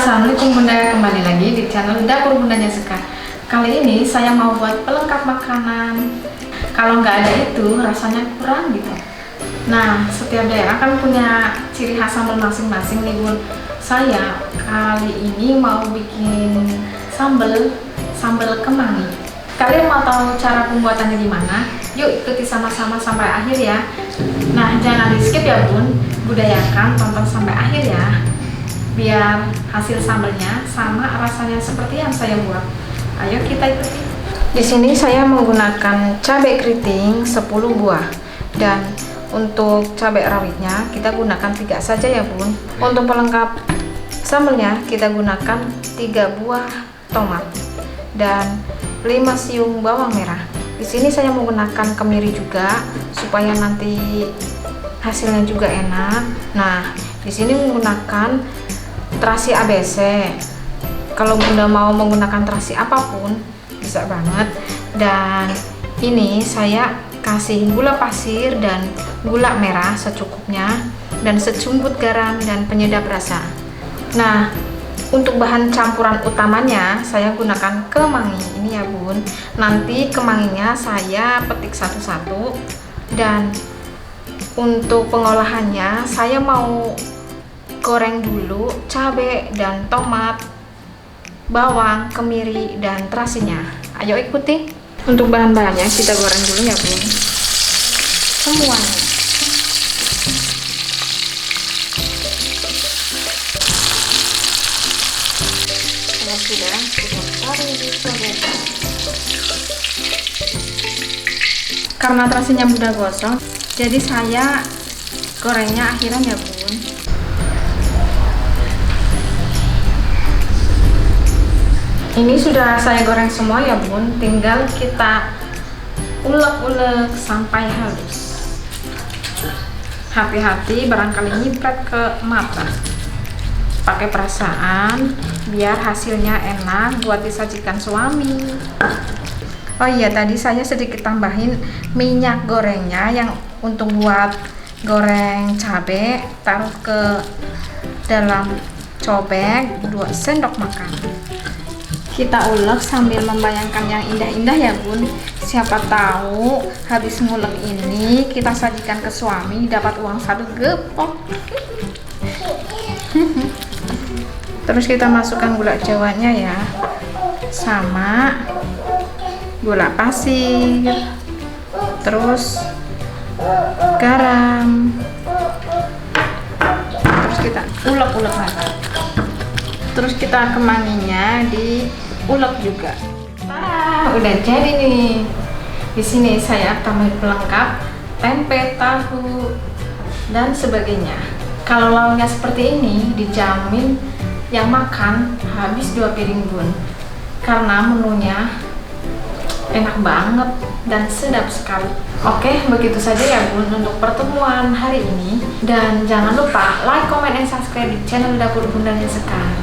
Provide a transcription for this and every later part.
Assalamualaikum Bunda, kembali lagi di channel Dapur Bundanya Sekar. Kali ini saya mau buat pelengkap makanan. Kalau nggak ada itu rasanya kurang gitu. Nah, setiap daerah kan punya ciri khas sambal masing-masing nih Bun. Saya kali ini mau bikin sambal kemangi. Kalian mau tahu cara pembuatannya gimana? Yuk ikuti sama-sama sampai akhir ya. Nah, jangan di skip ya Bun, budayakan tonton sampai akhir ya, biar hasil sambalnya sama rasanya seperti yang saya buat. Ayo kita ikuti. Di sini saya menggunakan cabai keriting 10 buah, dan untuk cabai rawitnya kita gunakan 3 saja ya Bun. Untuk pelengkap sambalnya kita gunakan 3 buah tomat dan 5 siung bawang merah. Di sini saya menggunakan kemiri juga supaya nanti hasilnya juga enak. Nah, di sini menggunakan terasi ABC. Kalau Bunda mau menggunakan terasi apapun bisa banget. Dan ini saya kasih gula pasir dan gula merah secukupnya, dan secumput garam dan penyedap rasa. Nah, untuk bahan campuran utamanya saya gunakan kemangi ini ya Bun. Nanti kemanginya saya petik satu-satu, dan untuk pengolahannya saya mau goreng dulu cabai dan tomat, bawang, kemiri, dan terasinya. Ayo ikuti. Untuk bahan-bahannya kita goreng dulu ya Bun, semuanya. Kalau sudah kita taruh di sobekan. Karena terasinya mudah gosong, jadi saya gorengnya akhiran ya Bun. Ini sudah saya goreng semua ya Bun, tinggal kita ulek-ulek sampai halus. Hati-hati barangkali nyiprat ke mata. Pakai perasaan biar hasilnya enak buat disajikan suami. Oh iya, tadi saya sedikit tambahin minyak gorengnya yang untuk buat goreng cabai, taruh ke dalam cobek 2 sendok makan. Kita ulek sambil membayangkan yang indah-indah ya Bun. Siapa tahu habis ngulek ini kita sajikan ke suami dapat uang 1 gepok. Terus kita masukkan gula jawanya ya, sama gula pasir, terus garam, terus kita ulek-ulek lagi. Terus kita kemanginya diulek juga. Udah jadi nih. Di sini saya tambah pelengkap tempe, tahu, dan sebagainya. Kalau lauknya seperti ini dijamin yang makan habis 2 piring Bun, karena menunya enak banget dan sedap sekali. Oke, begitu saja ya Bun untuk pertemuan hari ini. Dan jangan lupa like, comment, and subscribe di channel Dapur Bundanya Sekar.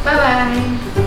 Bye bye.